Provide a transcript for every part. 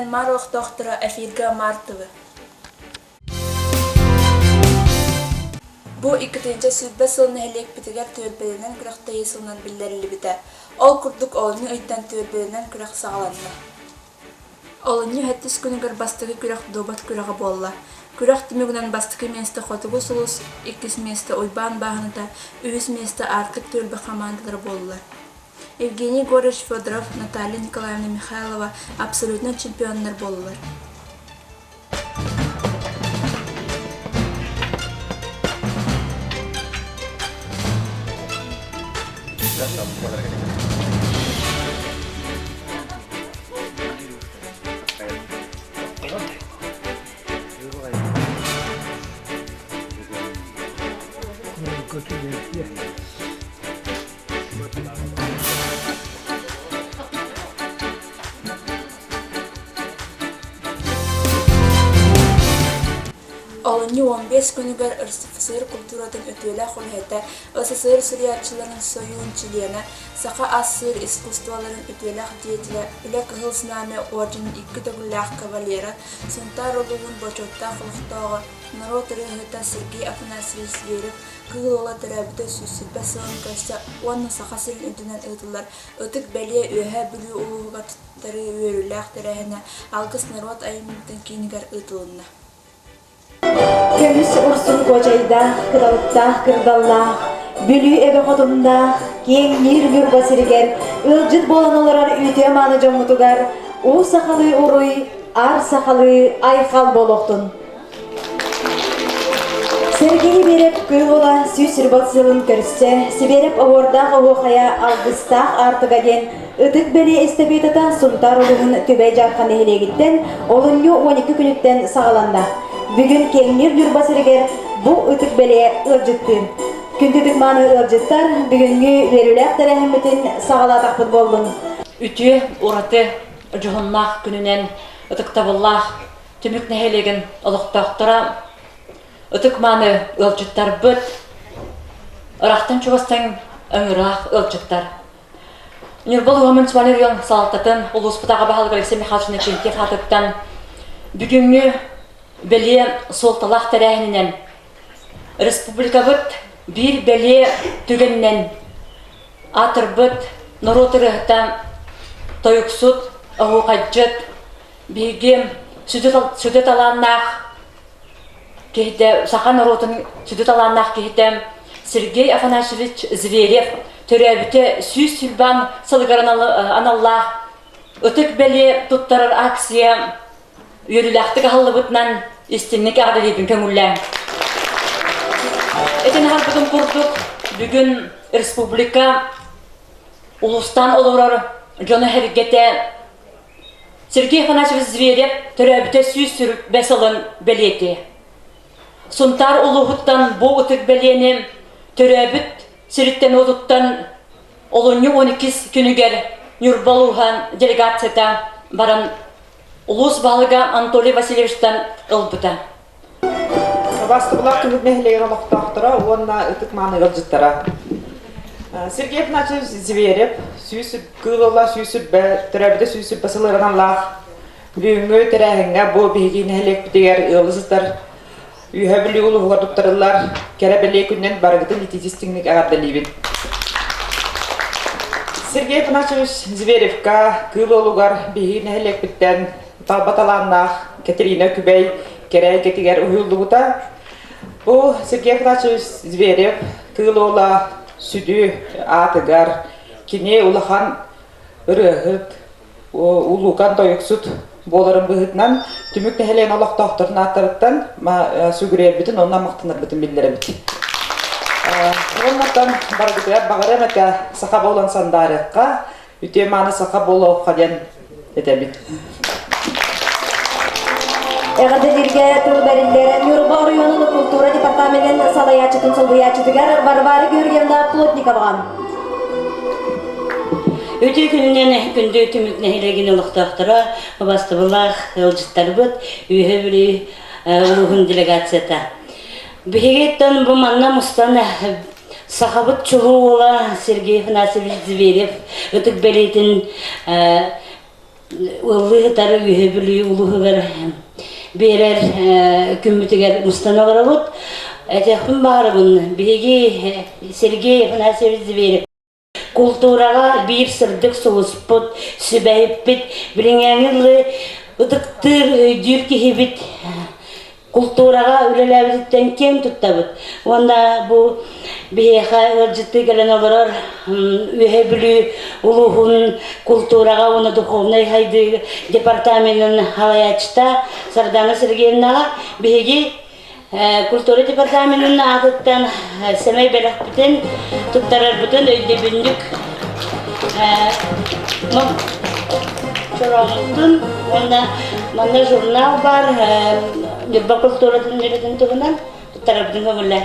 Марох доктора Эфирга Мартова. Бу 2-нче сүрбе сылны хелек битигер төрбеденен кыракта есылнан биллерили бите. Ол курдук олны ыйттан төрбеденен кырак сагаланна. Олны хаттис күнүгөр бастыгы кырак добат кырага болла. Кырак тимегүнен бастыгы месте хотугу сулус, 2 месте ойбан багыныда, 3 месте аркы төрбе командалары болла. Евгений Горыч Федоров, Наталья Николаевна Михайлова абсолютно чемпионнар боллар. Олоньи 15 күнігер СССР культурадан өтөлі құлхеті, СССР сүриятчыларын союын чилена, сақа ассыр искусстволарын өтөлі деятелі, үлі кығылсынаме орден 2 төгілләқ кавалера, сынтар олуғын бочотта құлықтауғы, народ рехета Сергей Афанасьевич Зверев, кығыл ола түрәбіді сүсілбә сылын көсті, оны сақа сілін өтінен өтілер, өтік бәле өйә бүлі олуғыға тұттары өріләқ түрәхіне, алғыс народ айымдың кейінігер өтілінна. Көміс ұрсын көжайда, кыдалықта, кырдалла, бүлі әбі қотында, кең нир-мүр басыргер, үлжіт болан оларар үйте маны жамутугар, у сақалы ұруй, ар сақалы айқал болуқтын. Сергей беріп көл ола сүйсір батсылын көрсе, сіберіп ауырдақ оғая алғыстақ артыға ден, үтік бәлі эстабетата сұнтар олығын төбәй жарқан әйелегіттен, олынғы 12 күніттен сағаланда. Бүгін кеңнер дүрбасыргер бұл үтік бәле ұржытты. Күндідік маны ұржыттар бүгінгі веруләк тәрәхіметін сағалатақпыд болдың. Үті ұраты жұғыннақ күнінен үтік табыллақ түмік нәхелеген ұлықтақтыра үтік маны ұржыттар бұд. Ұрақтан чуғыстың өңірақ ұржыттар. Нұрбол ғымын суалерген салаттатын ұлыспытаға бағалғы Алексей Михайловичны Ченкев атыптан бүгінгі Бәле солталақ тәрәхінен, республика бұд бір бәле түгіннен, атыр бұд, нұротырықтан, тойықсуд, ұғы қаджыд, бейгем сүдет аланнақ, кейді, сақан нұротын сүдет аланнақ кейді, Сергей Афанасьевич Зверев, түрәбіті сүйс сүлбан сылғырын аналлақ, өтік бәле тұттарыр акция, Үйріләқтік ағылы бұтынан істінік ағдалебін көңілі. Әтен ғарбытын құрдық бүгін республика ұлыстан олырыр жоны әргеті Сергей Афанасьевич Зверев түрәбіті сүйс сүріп бәсілін бәлеті. Сұнтар ұлығыттан бұл ұтық бәлені түрәбіт сіріттен отыттан олыны 12 күнігер Нұрбалуған делегацията баран Улус балыға Анатолий Васильевичтан ылбыта. Бастыбылақ күнік нәхілеген олықтақтыра, онына үтік маны ылжыттыра. Сергей Афанасьевич Зверев, күліла сүйсіп түрәбіді сүйсіп басылырынан лақ, бүгінгі түрәхінге бұл бейгі нәхілек бітігер ылызыстар, үйе білі ұлығығар тұттырылар, кәрі біле күннен барғыты нетизистіңнік ағардалейбін. Сергей Афанасьевич Зверевка күліғар бейгі нәхілек біттен Баталаннах, Катерина Күбей, Керей Кетигер Уюлдугута. Бұл Сергей Афанасьевич Зверев, Кылола, Сүді, Атыгар, Кене Улахан Үрігіт, Улуған Тойықсуд боларын бұғытнан, түмік нәхелен олақтақтырын аттырыттан, сүгірер бітін, оннан мақтыныр бітін білдері біті. Оннаттан бағарым әті сақа болан сандарыққа, үтеманы сақа болу қаден етәбіт. Әғадылерге тұлбәрілдері Нұрба районының культура департаментін салаячытын сылбыячытыгар Варвары Георгиевна Плотниковаған. Өте күнінен күнді түмік нәхелеген ұлықтақтыра, бастыбылақ ұлжыттар бұд, үйе білі ұлығын делегацията. Бігеттен бұл манна мұстан сақабыт чулу ола Сергей Афанасьевич Зверев, өтік бәлейтін улы тары үһебүлү улуһугар берер күмүтүгер мустаналарабыт этехпин баарыбын биги Сергей Афанасьевич берип культурага бир сырдык сугуспут сүбәйиппит билиңәңилы ыдыктыр өйдүр кихибит культурага үлеләбиттен кем туттабыт. Онда бу бихеха ыржытты келен олорор үһебүлү улуһун культурага уну духовный хайды департаментын халаячта Сардана Сергеевнага бихеги культура департаментын атыттан семей белекбитен туттарар бүтүн өйдө бүндүк чорогунтун онда манда журнал бар Нюрба культуратын неретін тұғынан тұттарабдың көңілі.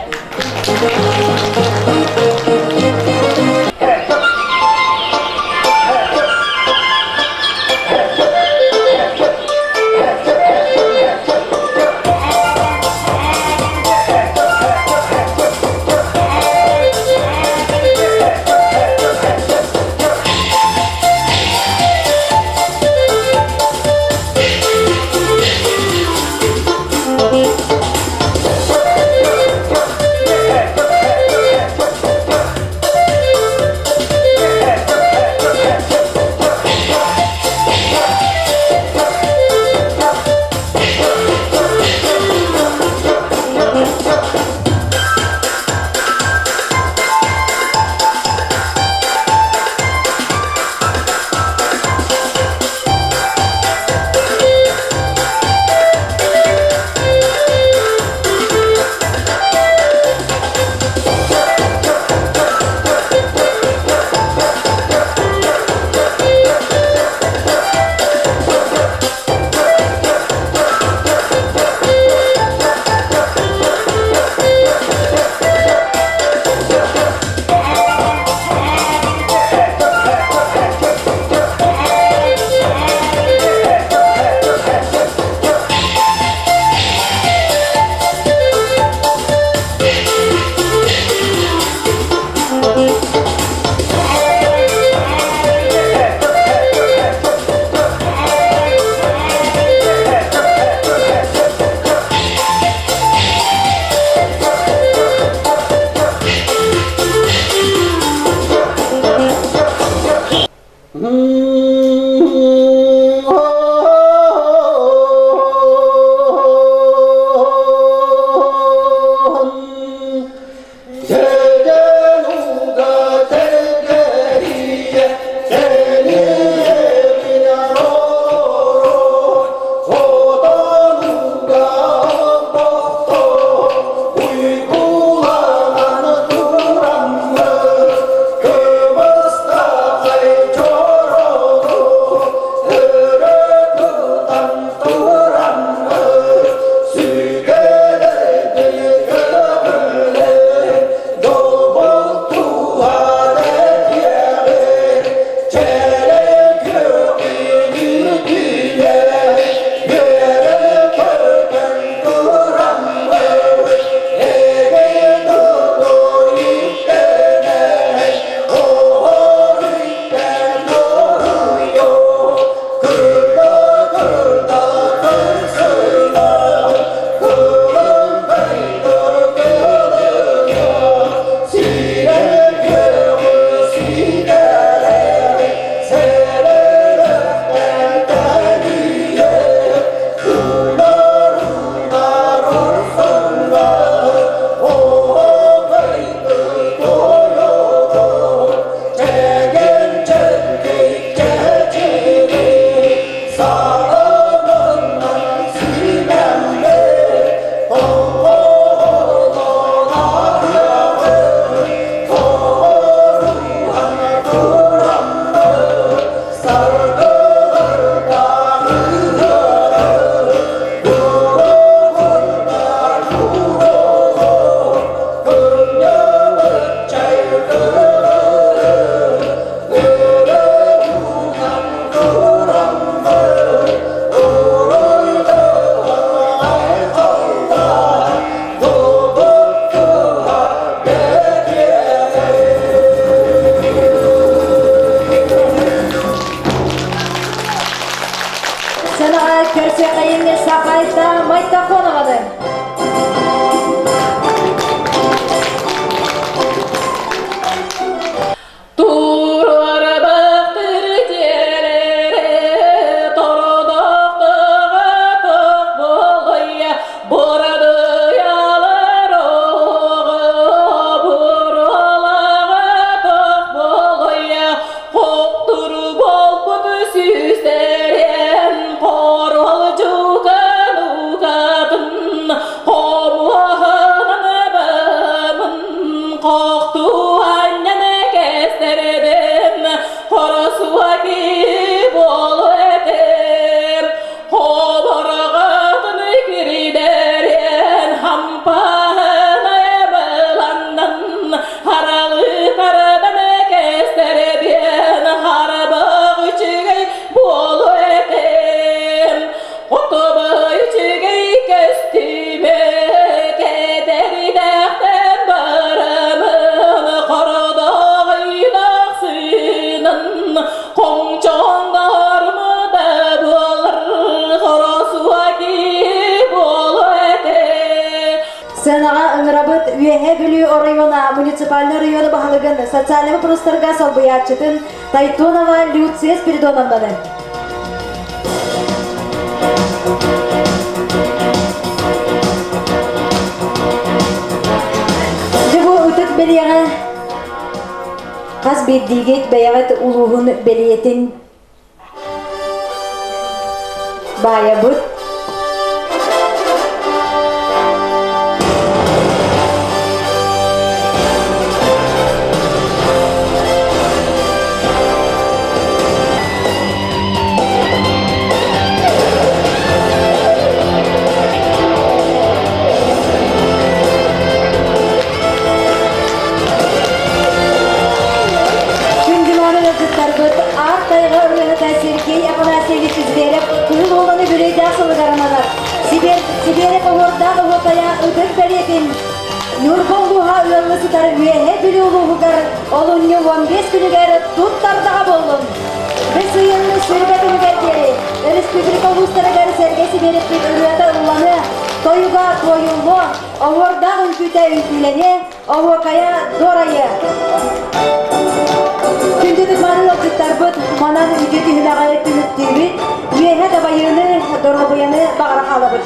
üyehe bülü o rayona, municipalny rayonu bahalygyn sosial prostorga salbıyatçıtın Taytonova Lyuция Spiridonovnany. Bu ütık beliyağa kas bir diget beyagat uluğun beliyetin bayabut Sergey Afanasьевич Zverev kız olanı büreyde asılı garanalar. Siber'e kavurda kavurtaya ödül belirtin. Nurbolluğa üyelisi tarı üyehe bile uluğu gar. Olunyu 15 günü gar tuttardağa bollun. Ve sıyınlı sürgütünü gergeri. Respublika ulusları gar Sergey Siber'e bir ürüyata ulanı. Toyuga toyullu. Ovorda ülküte ülkülene. Ovokaya dorayı. Gündüzük manın okutlar bu manan ücreti hülagayet tümüttüğü üyehe de bayını, dorobayanı bağıra kalabı.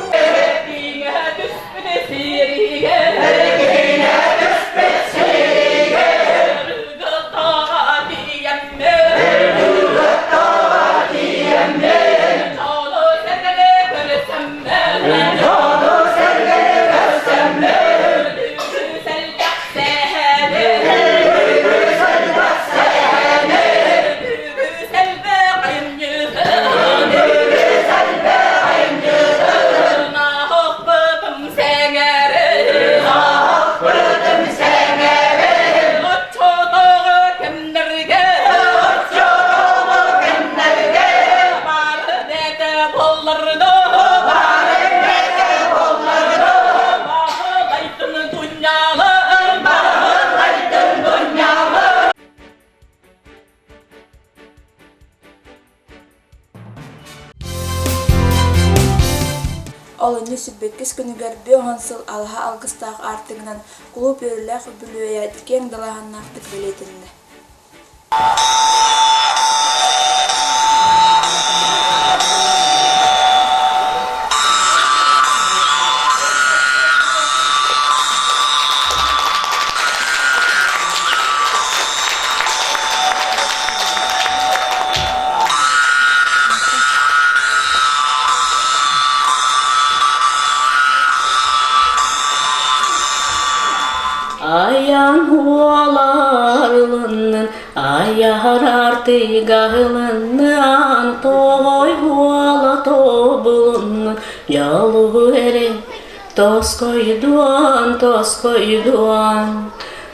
Olunyu sübbekis günüger bir hansıl alha algıstaq artığından klub yürülək bülüye diken dalahannaktı biletinde. Ayağın hualarlının, ayar artigağlının, toy huala tobulunun, yalı ere, tos koyduan,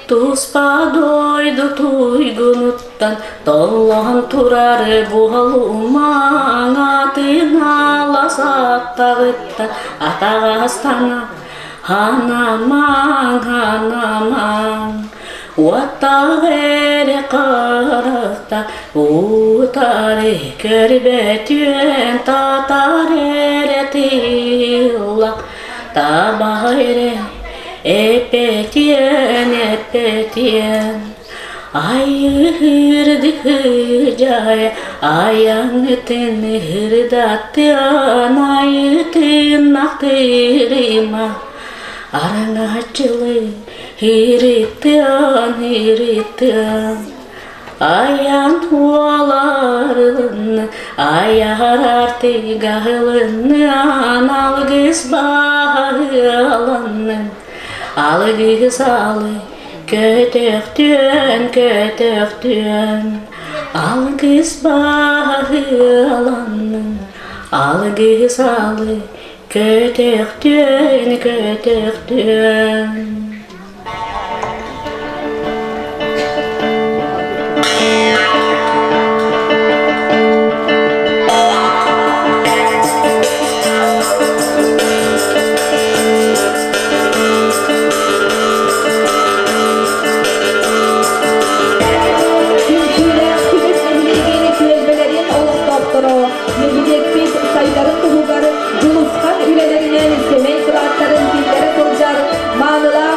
tuspa doydu tuygunuttan, dollan turar buhaluman, atın alasattağıttan, atağastana, Hanaman, Watare karata, utare kerbetyen, tatare tilla, tabahire, epetyen. Ayırdı hıcaya, ayağıtın hırdatyan, ayıtın naktırıma. Arangacılı hiritten Ayağın hualarını ayar artigağlını algız bağılanı algız alı kötöktün algız bağılanı algız alı kötöktün Sayıların tuğları, Culuskan üyelerinin semey kıraatların dillere kurcar, mağlılar,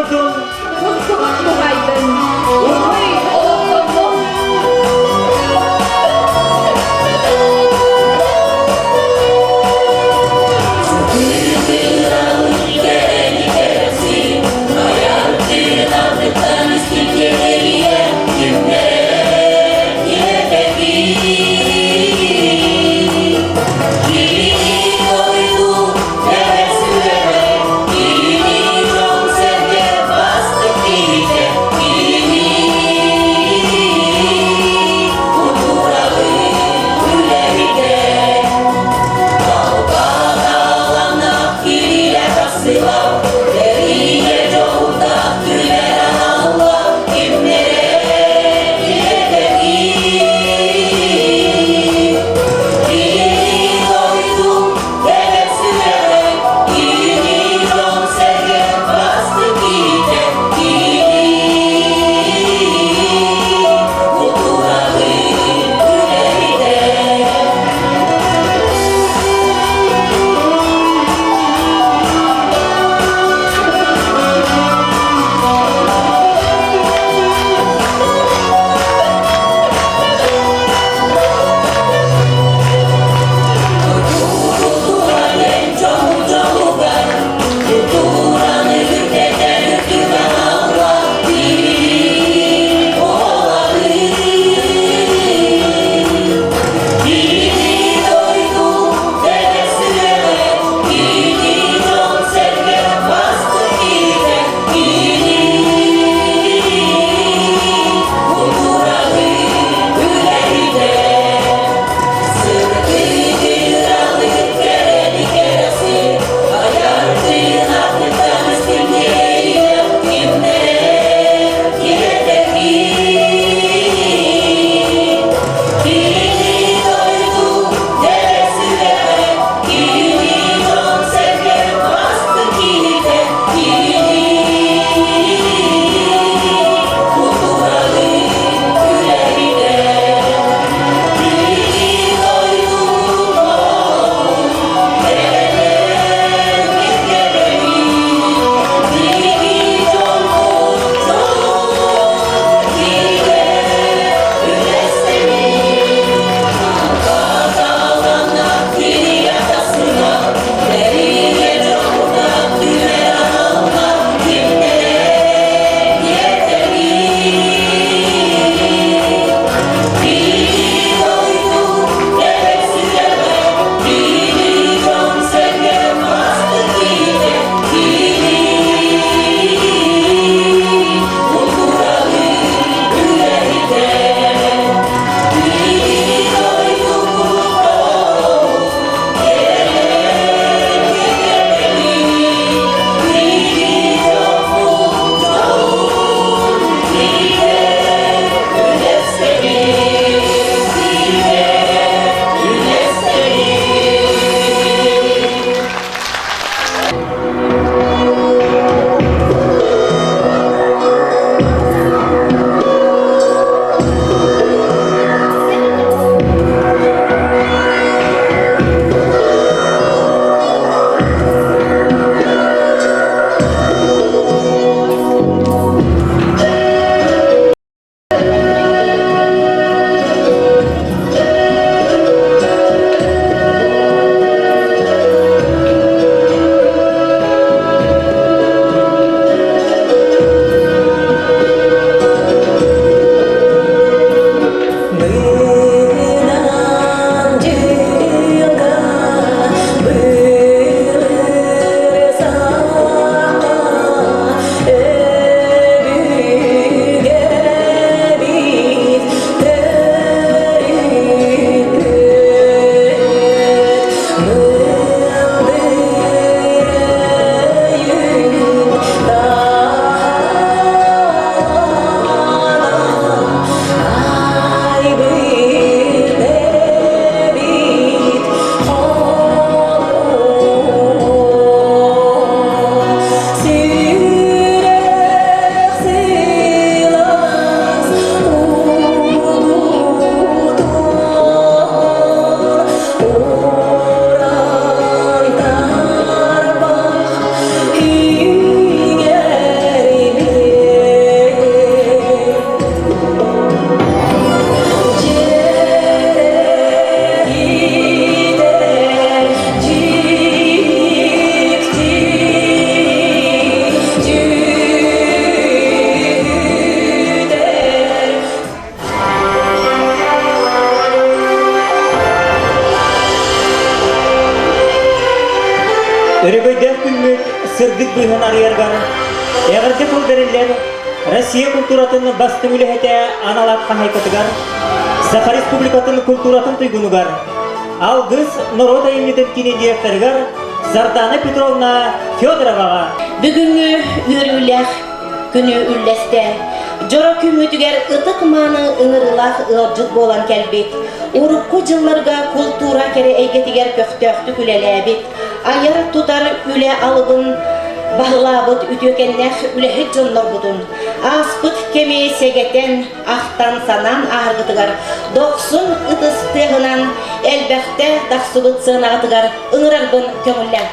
Urdun, Tutkubak tuğaydın, Urhay oğlum. Bastı Өребөйдер күнмүт сырдык быйхан арыяргар. Эгерде кылдырылер Россия культуратының басты үлехете аналатқа хайкатыгар. Саха Республикатын культуратын туйгунугар. Алгыз народа емнеден кине директоргар Зардана Петровна Федороваға. Бүгүнгү үрүлэх күнү үллесте. Жора күмүтүгер ытык маны ыңырылах ылжыт болан келбит. Урукку жылларга культура кере эйгетигер көктөктү күлелебит. Аяр тутар үле алыбын бағлабыт үтөкеннех үлехет жонлор будун. Аспыт кеме сегетен ахтан санан аргытыгар. 90 ытыстығынан элбәхте дақсыбыт сынағытыгар ыңырарбын көңіллән.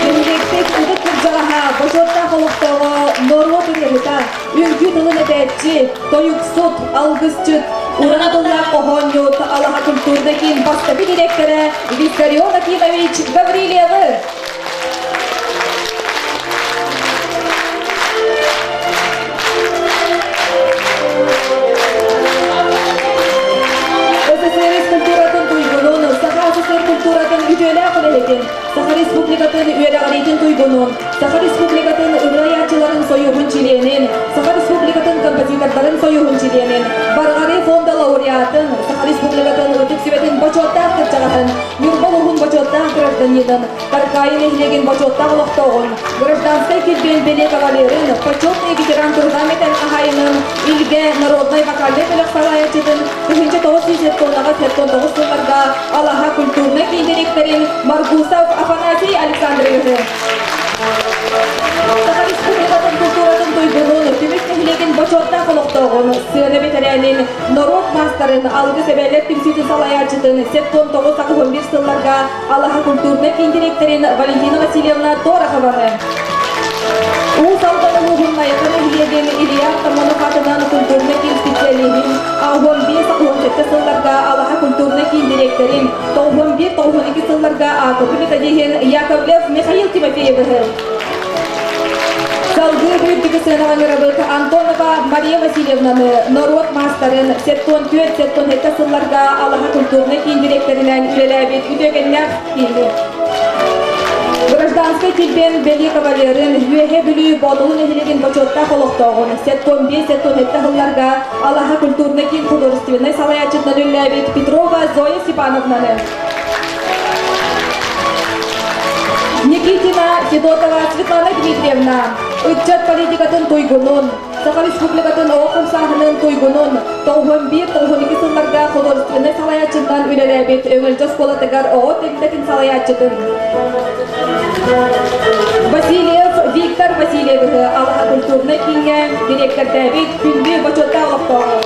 Генеректек үдік күржаға бошотта қолықтығы нору түреріта, үргі тұлын әдәтчі, тойық сұт, алғызчыт, Уранадулла Қоғонют, Аллаха культурдакин бастапи директора Виссарион Акимович Гаврилевы. СССР культуратын туйгунун, Саха СССР культуратын үтөлі қылелетін, Саха Республикатын үйерағалейтін туйгунун, Саха Республикатын ұрайатчыларын сойуғын чиленин, Саха Республикатын композитордарын сойуғын чиленин, Барғары фонда лауреатын, Саха Республикатын өтік сөбетін бачоттақ кірчағатын, Юрбалуғын бачоттақ гражданидын, Каркайын ехлеген бачоттақ лоқтоғын, гражданской келбен беле кавалерин, почетный ветеран тургаметен ағайынын, Илге народной вокальный төлік салаячыдын, 1900 тоннаға 19 сылларға Аллаха культурный кей директорин Маргусов Афанасий Александрович. Саха Республикатын культуратын туйгунун, түмік нехлеген бачотта қолықтоғын, сыны ветерянин, народ мастарын, алғы себелер түмсүйті салаячыдын, 1911 сылларға Аллаха культурный кей директорин Валентина Васильевна Торохованы. Уыз алғаны ұғын майқаны хилеген Илья Тамонухатынан культурный кей специализин, 15-17 сылларға Аллаха культурный кей директорин, 91-92 сылларға Акупы методихин Яковлев Михаил Тимофеевы. Салгы бүлдігі сынағаны рабыты Антонова Мария Васильевнаны, народ мастарын, 74-72 сылларға Аллаха культурный кей директоринен үлеләбет үтөгеннәк кейді. Гражданской тилбен бели кавалерин, юэхе бүлі болуын эхилеген бачотта қолықтауын, 75-77 сылларға Аллаха культурный кей художественный салаячытнан үлеләбет Петрова Зоя Степановнаны. Никитина Федотова Светлана Дмитриевна, Үтчат политикатын туйгунун, Саха Республикатын оғын сағының туйгунун, 91-92 сылларға художественный салаячындан үлеләбет өңілжі сколатыгар оғы тегіндетін салаячытын. Васильев Виктор Васильевы, Аллаха культурный кинге, директор Давид, күнді бачотта олықтауы.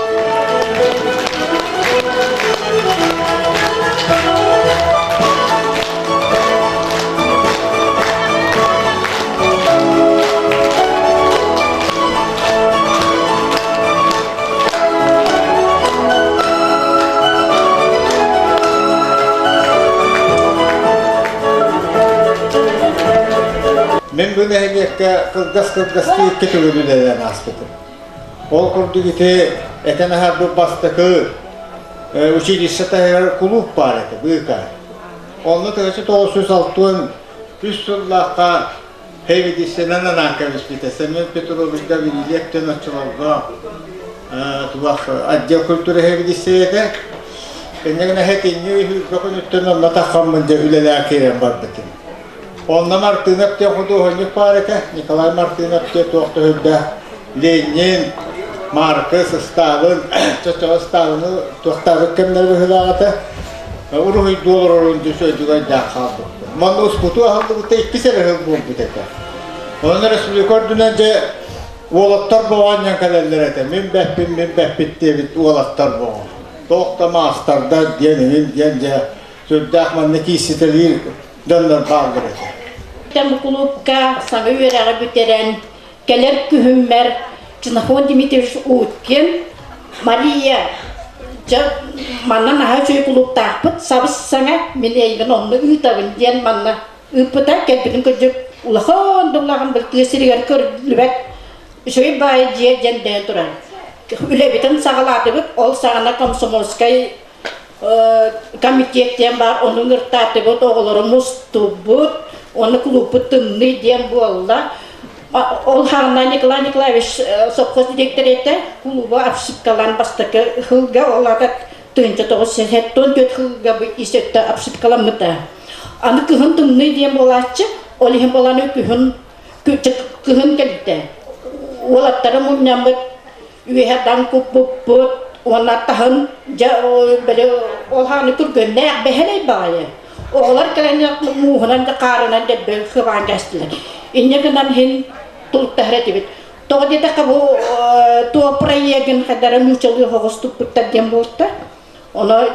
Мен bunu hediyekke kılgas deyip ketürülülerden aspıtım. Ol kurdu giti etene her bir bastıkı училище тәһәр клуб бар еді, бүйка. Оны тәгәче 906 үз сыллаққа хевидисенен анакавис битесе. Мен Петрович Гаврилев төнөчүлөргө туак отдел культуры хевидиседе. Кенегне хетинни хүкөн үттөн натахаммын де үлеләр керен бар битин. Ondan Martınov te художник бар еді, Николай Мартынов те тоқты хүдді, Ленин, Маркс, Сталин, Чачава Сталины тоқтағы кемдер бүхілағыты, ұрығы доллар орынды сөйдігі да қалды. Маңда ұспұту ақылды бұтта 2 сәрі ғыл бұл бұтеті. Оны республика дүненде олаттар болғаннан кәлелер әті. Мен бәппет дебіт олаттар болған. Тоқтама астарда денімін денде сөйді ақманны кейсетелер дөнлер қалдыр әті. Тем клубка саңы үйерәғі бүтерен кәлер күхіммәр Чынахон Дмитриевич Уткин, Мария маннан аға жөй клубта ақпыт сабыс саңа мен әйген онны үйтағын ден манна үппіта кәлбінің көжіп ұлахон дұлағын бір кесірігер көрілбәк жөй бай жия женден тұран. Үлебетін сағалады бұд, ол сағана комсомольскай комитеттен бар, оның ұрттаты бұд, оғылары мұсты бұд, Onu klubu tımlı diyen bu Allah. Ol hağına Nikolay Nikolaevich sopkos direktör ete klubu apsip kalan bastaki hılga olada tığınca toğuz sesetton göt hılga bu isette apsip kalan mıta. Anı kıhın tımlı diyen bu Allah'çı, olihim olanı kıhın geldi. Olatları munyamıt, üyeherdan kupuput, ona tahın, böyle olağını kırgın, ne beheley bağlı. Oğlar kelen muğunan da karınan da böyle hıvan gastiler. İnne gınan hin tuluk tahret edip. Toğdi de bu tuğa proyegin kadar müçalı hoğuz tuputta diyen bulutta. Ona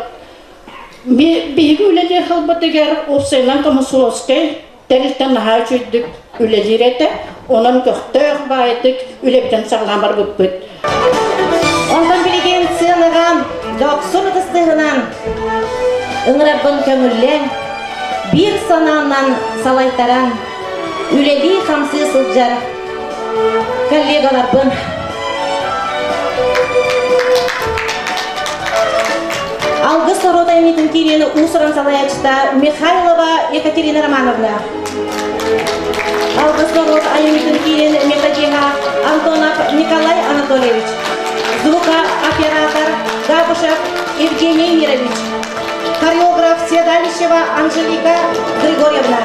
bir ülece halbatı ger o senan kamusuloskay terilten naha çöydük ülecirete. Onun köhtör bayettik ülebiden sağlamar bıppıt. Ondan bilgen sığınıgan, doksun kıstığınan, ıngırabın kömürlen, bir sanağından salaytaran, üleli hamsı sılcar, kollegalar bın. Algı Soroda emitin kireni usuran salayachta Mikhailova Ekaterina Romanovna. Algı Soroda emitin kireni Metodiha Antonov Nikolay Anatольевич. Звука оператор Габушев Евгений Мирович. Хореограф Седалищева Анжелика Григорьевна.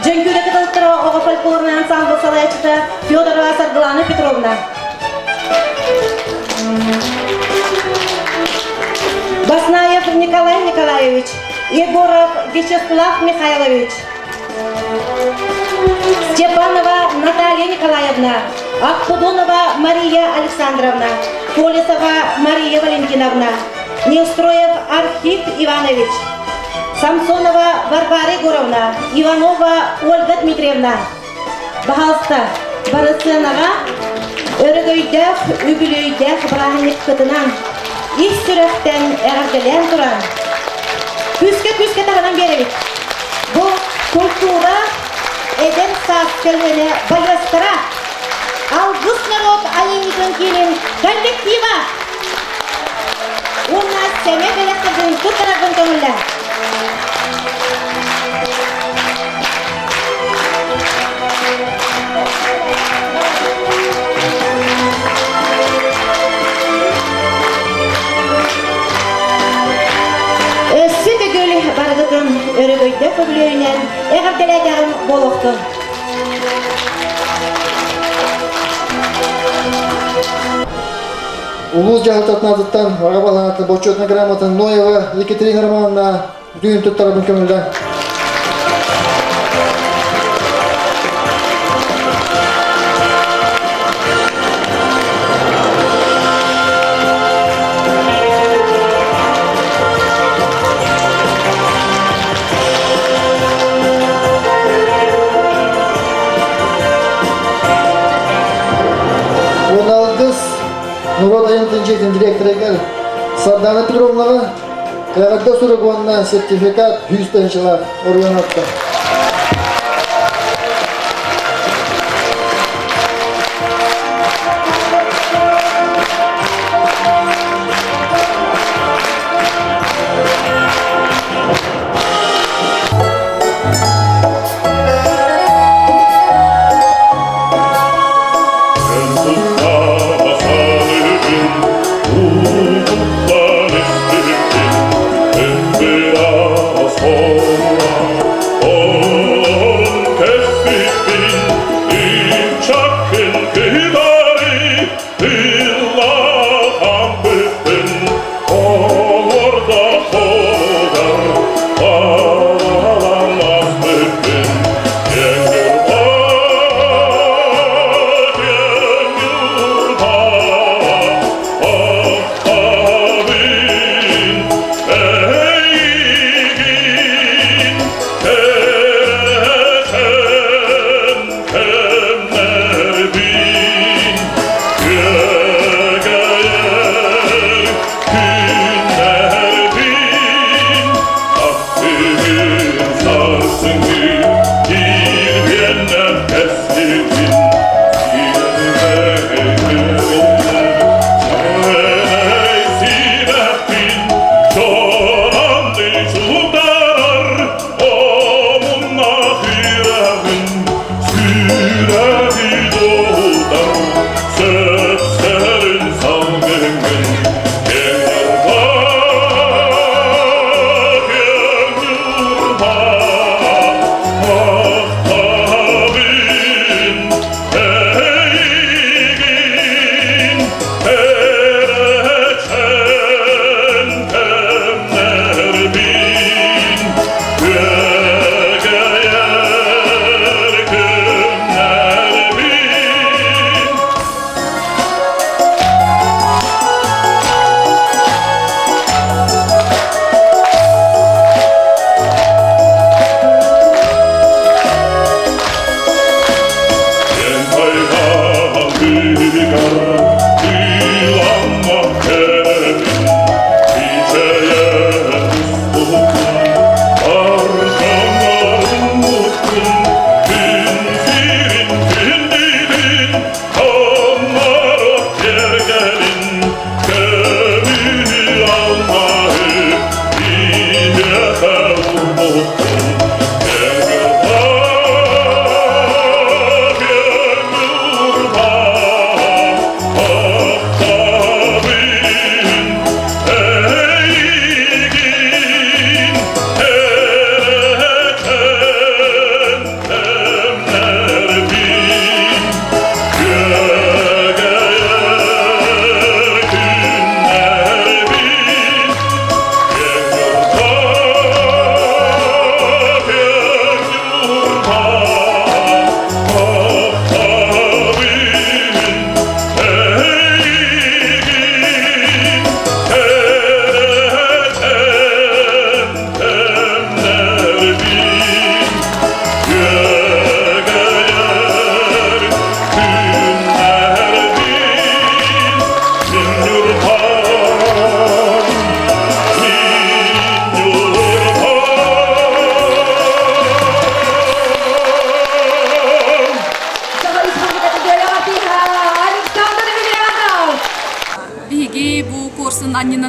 Дженкюля Каталктора Ого фольклорный ансамбль салаячта Федорова Сарглана Петровна. Баснаев Николай Николаевич. Егоров Вячеслав Михайлович. Степанова Наталья Николаевна. Ахпудонова Мария Александровна. Полисова Мария Валентиновна. Неустроев Архип Иванович. Самсонова Варвара Егоровна. Иванова Ольга Дмитриевна. Бахалста Барысынаға өрігөйдәк, үгілөйдәк бірағынық кытынан ис сүрәктен әргелен тұран. Күске тағынан берелік. Бұл культура эден саскеліне байрастыра. Алгыс народ Оленикін келін коллектива. У нас сәме бәләқтірдің күтірағын көңілі. Өссі түгіл барғытын өрігөйді көбілерінен әғірделәдерін болуқтын. Улус жахылтатын азыттан Варабаланатын почетный грамотын Ноева Екатерина Романовна дүйін тұттарабын көңілді. Народ айынтын директоры Сардана Петровнаға қайғақта сұрығуанна сертификат 100 жылар орын атты. Oh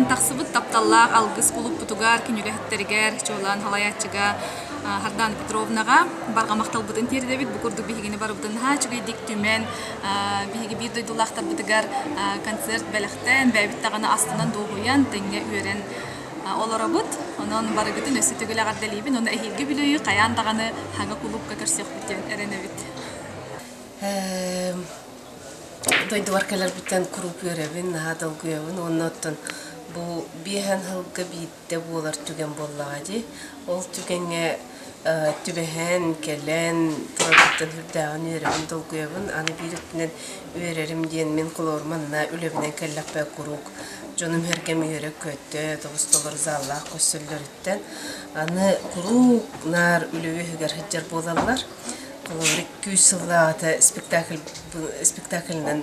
Онон тахсыбыт тапталлаах алгыс кулуп бутугар кинюгэхтергер чолан халаячыга Хардана Петровнага баргамактал бутын тердебит бу курдук бигини бар бутын ха чугайдик түмен биги бир дойдулактар бутугар концерт белехтен бәбит таганы астынан догуян теңге үрен олоробут онон барыгытын өсү төгөлө гадделибин оны эхилге билөйү каян таганы хага кулупка керсек битен эренебит дойдуар келер битен куруп өребин хадал гүйөбүн оннотон бу биһен хылга битте болар түген боллагади ол түгенге түбehen келен турабыттан хүрдәгін өребін долгүйебін аны биреттінен өрерім ден мен кулорманна үлебінен келләппә курук жонум хергем өре көтті тоғыстолар заллах көссөллөріттен аны курук нар үлебі хүгер хыджар болалар Колорик күсыллаата спектакльнен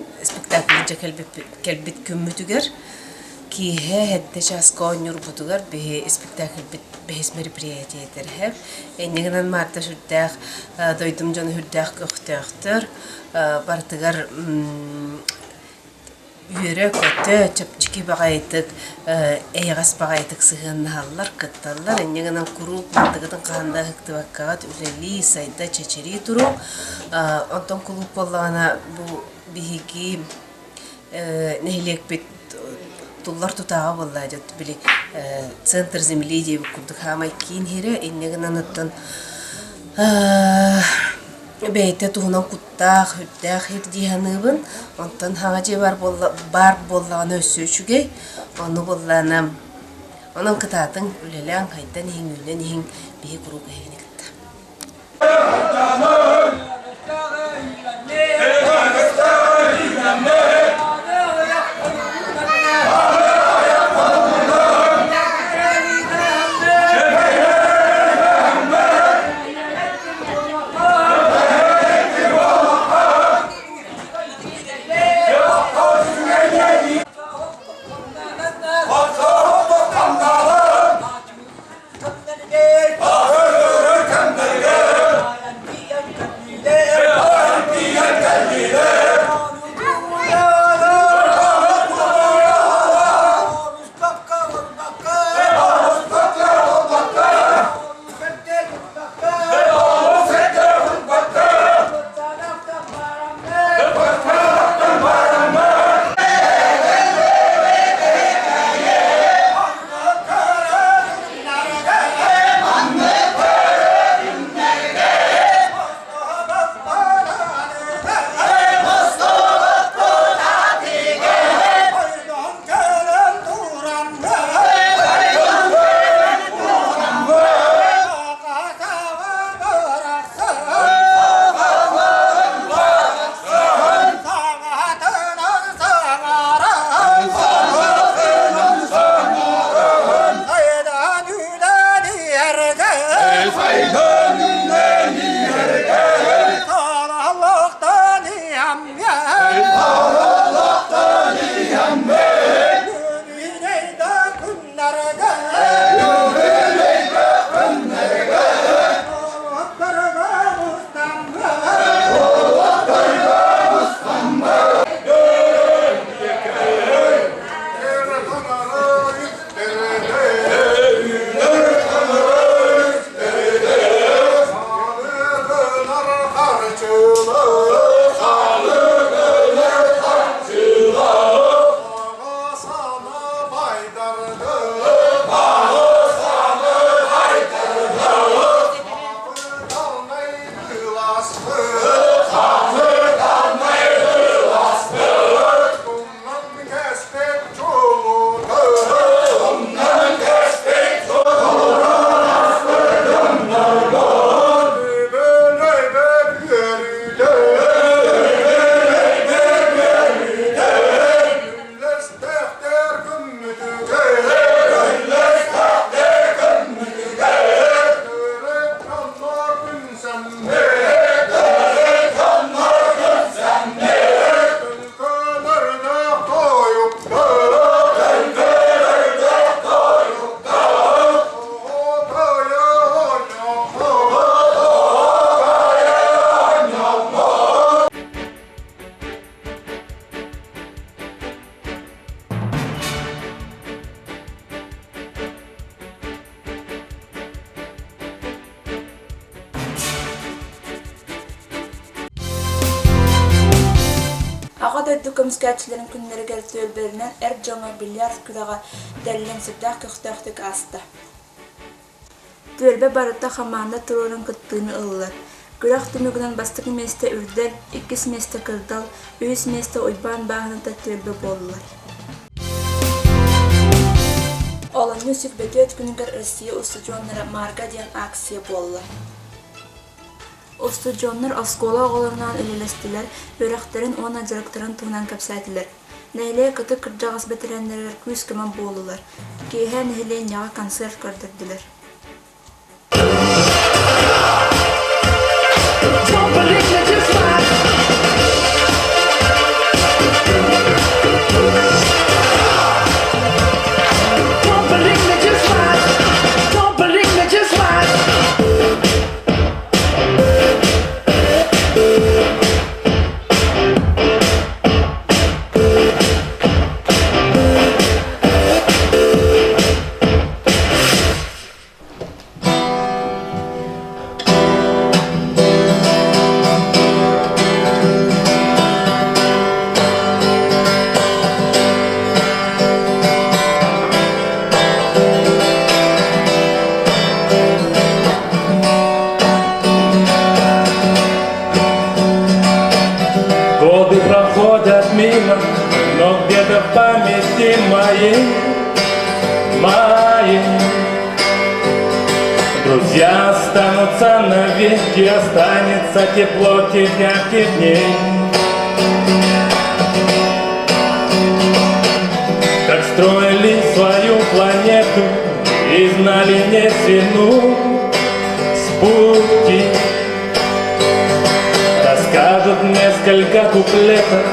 келбит күммүтүгер киһе хедде шасконюр бутугар бе спектакль бес мероприятие терхеп эннигенен марта шүрдәх дойдум жон хүрдәх көктөктөр бартыгар үйрө көтө чапчики багайтык эйгас багайтык сыгынналар кытталлар эннигенен куруп бартыгытын канда хыктыбаккагат үлели сайда чечери туру онтон клуб боллагана бу биһиги нехилек бит Туллар тутаға болла жат били центр земли деп курдук хамай кийин хире иннегенен оттон бейте туһунан куттаах хүддаах хирдиһаныбын онтон хага же бар боллаганы өссөөчүгей ону болланам онун кытаатын үлелең хайдан иһиңүүнен иһиң бии курук эһиникта dükkanskatçıların günleri gel tölberinden Erjona bilyar külaga derilen sırdak köxtöxtük asta. Tölbe barıtta hamanda turorun kıttığını ıllar. Gülak tümügünden bastık meste ürdel, 2 meste kırdal, 3 meste oyban bağınında tölbe bollar. Olan Yusuf ve 4 gününger Rusya ustajonlara marga diyen aksiya bollar. Ustajonlar askola oğlarından ölelestiler, öreklerin on acılıkların tuğunan kapsaydılar. Nehleye kıtı kırcağız betirenler küs keman boğulular. Keyhe nehleyin yağa konser kırdırdılar. Но где-то в памяти моей друзья останутся навеки, останется тепло тех ярких дней. Как строили свою планету и знали не свину спутки. Расскажут несколько куплетов,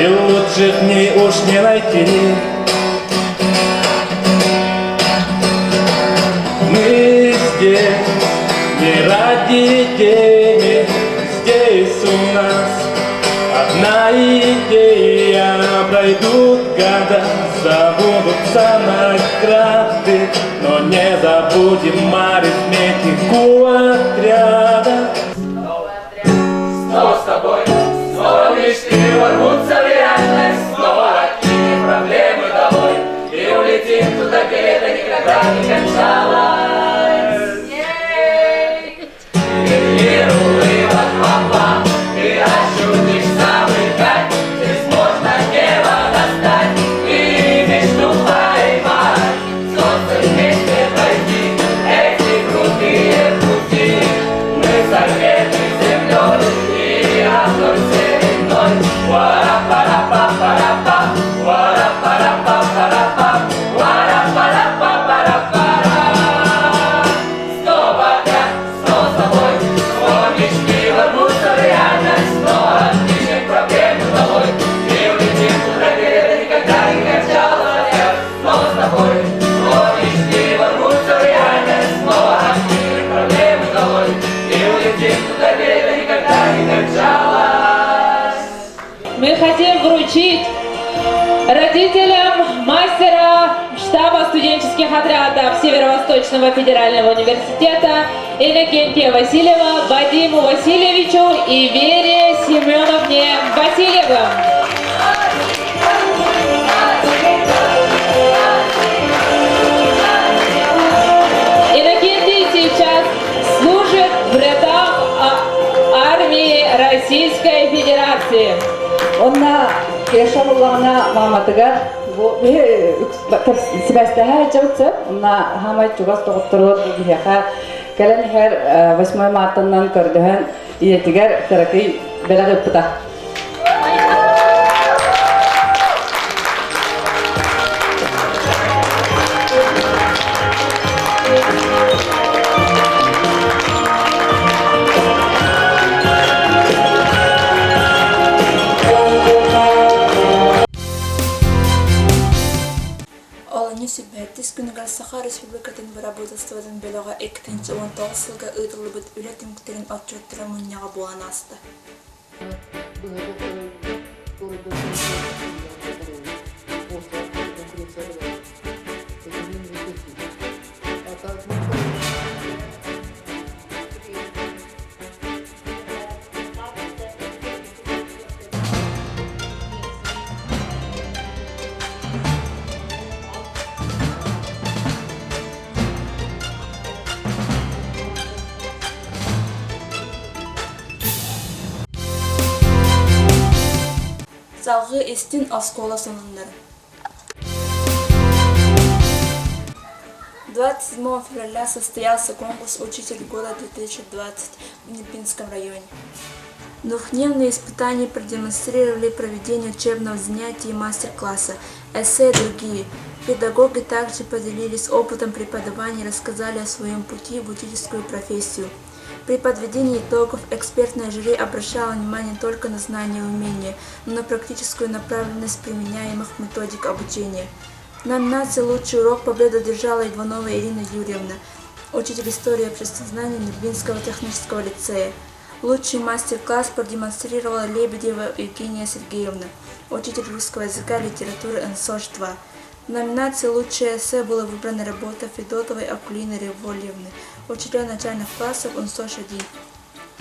и лучших дней уж не найти. Мы здесь не ради денег, здесь у нас одна идея. Пройдут года, забудутся награды, но не забудем арифметику отряда. Снова с тобой, снова мечты ворвутся в реальность, снова откинем проблемы домой и улетим туда, где это никогда не кончалось. Улыбок папа, ты ощутишь самый кайф, здесь можно небо достать и мечту поймать. Солнце вместе пройти эти крутые пути, мы согреты землей и одной целиной. Вара-пара-па-пара-па, вара-пара-па-пара-па, вара-пара-па-пара-пара. Снова я, снова с тобой, снова мечты ворвутся в реальность, снова откинем проблемы домой и улетим туда, где это никогда не кончалось. Снова с тобой, снова мечты ворвутся в реальность, снова откинем проблемы домой и улетим туда, где это никогда не кончалось. Мы хотим вручить родителям мастера штаба студенческих отрядов Северо-Восточного федерального университета Иннокентия Васильева Вадиму Васильевичу и Вере Семеновне Васильевым. Иннокентий сейчас служит в рядах армии Российской Федерации. Онна кеша буллагына маматыгар бу себастаха жаутса онна хамай чугас тоготторот бихаха калан хер 8 мартыннан көрдөһөн иетигер таракый белагэ пыта. Sübhättis günügar Saha Respublikatın Barabudastığının beloğa 2019 yılga ıdılıbıt üretim kütlerin atçottıra munyağa boğan astı. Залғы Истин Оскола сонундар. 27 февраля состоялся конкурс «Учитель года 2020» в Нипинском районе. Двухдневные испытания продемонстрировали проведение учебного занятия и мастер-класса, эссе и другие. Педагоги также поделились опытом преподавания и рассказали о своем пути в учительскую профессию. При подведении итогов экспертное жюри обращало внимание не только на знания и умения, но и на практическую направленность применяемых методик обучения. В номинации «Лучший урок» победу одержала Иванова Ирина Юрьевна, учитель истории обществознания Нервинского технического лицея. Лучший мастер-класс продемонстрировала Лебедева Евгения Сергеевна, учитель русского языка и литературы НСОЖ-2. В номинации «Лучшее эссе» была выбрана работа Федотовой Акулины Револьевны, учителя начальных классов НСОЖ-1.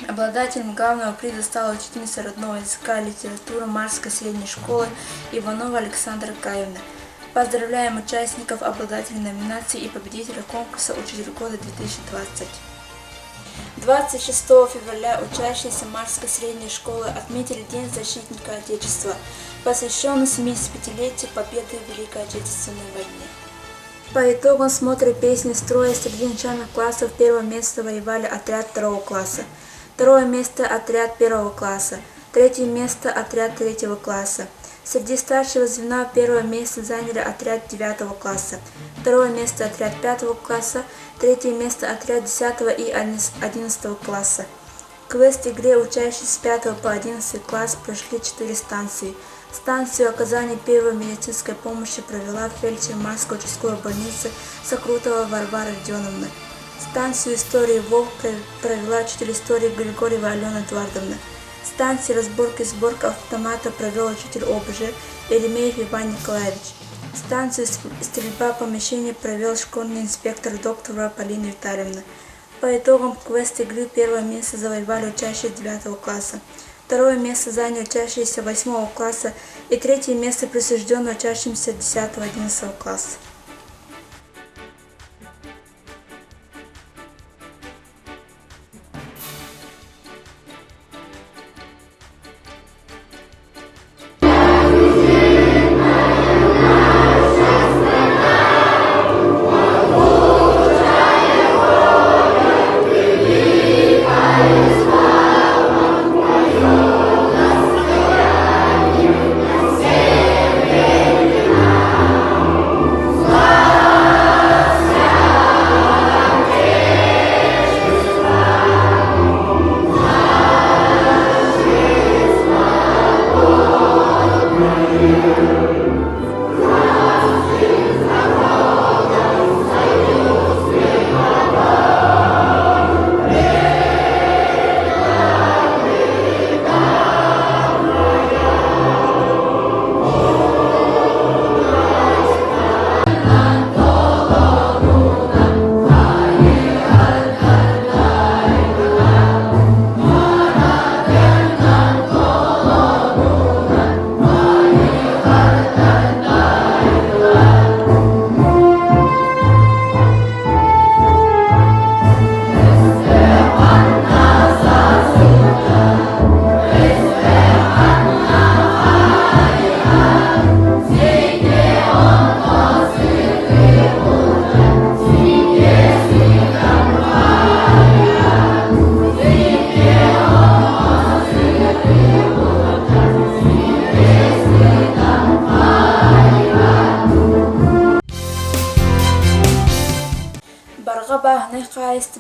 Обладателем главного приза стала учительница родного языка и литературы Марской средней школы Иванова Александра Гаевна. Поздравляем участников, обладателей номинации и победителя конкурса «Учитель года 2020». 26 февраля учащиеся Марской средней школы отметили День защитника Отечества, посвященный 75-летию победы в Великой Отечественной войне. По итогам смотра песни строя среди начальных классов первое место воевали отряд 2 класса, второе место отряд 1 класса, третье место отряд 3 класса. Среди старшего звена первое место заняли отряд 9 класса, второе место отряд 5 класса, третье место отряд 10 и 11 класса. В квест-игре учащиеся с 5 по 11 класс прошли 4 станции. Станцию оказания первой медицинской помощи провела фельдшер Марской участковой больницы Сокрутова Варвара Родионовна. Станцию истории ВОВ провела учитель истории Григорьева Алена Эдуардовна. Станцию разборки и сборка автомата провел учитель ОБЖ Еремеев Иван Николаевич. Станцию стрельба помещений провел школьный инспектор доктора Полина Витальевна. По итогам квест-игры первое место завоевали учащиеся 9 класса, второе место заняли учащиеся 8 класса и третье место присуждено учащимся 10-11 класса.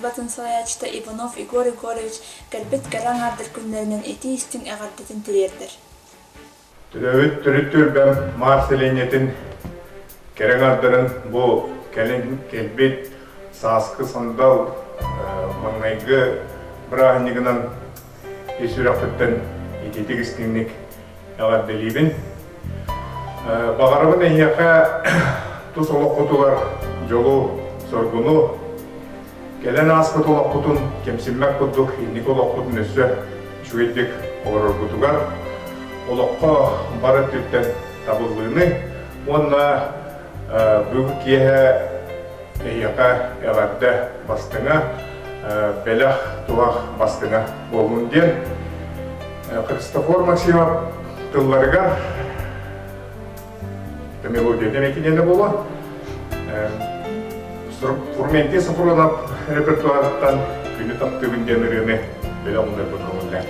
Батын салаячта Иванов Игорь Егорович кәлбет караңардыр күнлерінен эти истин әғардетін тірердір. Түрөбіт түріттір бәм марселенетін караңардырын бұл кәлбет сасқы сандал маңайғы бірағынығынан есурақыттан ететік істіңнік әғардылейбін. Бағарымын әйяқа тұс олық құтылар жолу соргуну Келен аспыт олақ құтын кемсіммәк құддық, ендік олақ құтын өсі шуеддік олар құтығар. Олаққа бары түттен табылғыны, онна бүгі кеге әйяқа әғарда бастыңа, бәләқ тұлақ бастыңа болуын ден. Христофор Максимов тылларғар мелодия демекинене бола. Фурменте сафурланап репертуарттан күні таптығын деніріне беле ондай бұтырғылда.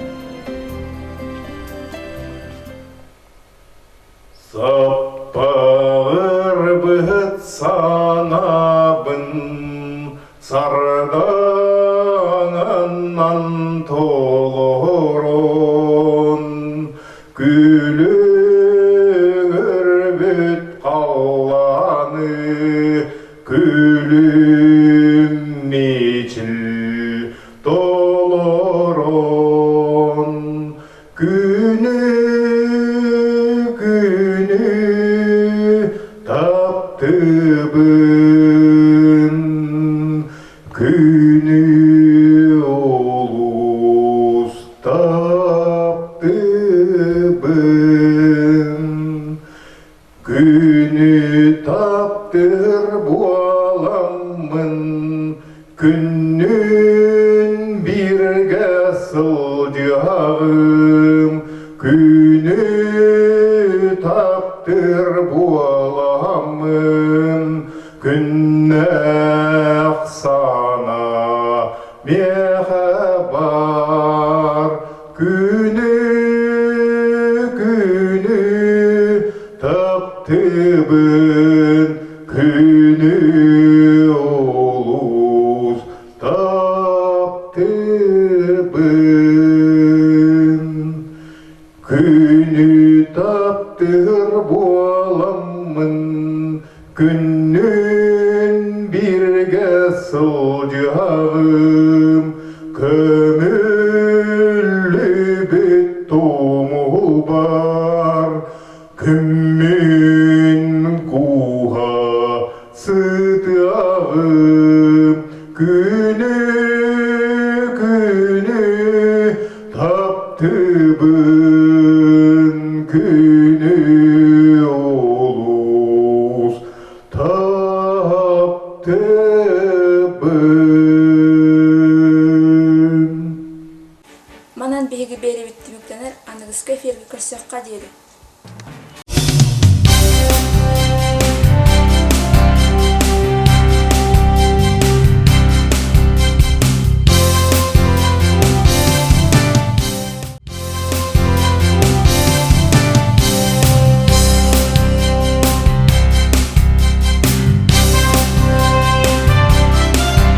Саппағыр бұғыт санабын сардаңынан толырын күлігір бүт қаланы күлім мечіл толырын күні таптыбын күні олус таптыбын күні таптыр буаламын күннен бірге сылдиағым күні таптыр буаламын күнне ақсана мехабар күні таптыбын күні олус таптыбын күні таптыр боламын күннен бірге сылдиағым көмілі бет томыл бар күммен куға сытағым күні таптыбын күні олус таптыбын. Манан биһиги бери биттимиктенер анығысқа ферге кірсеққа дейді.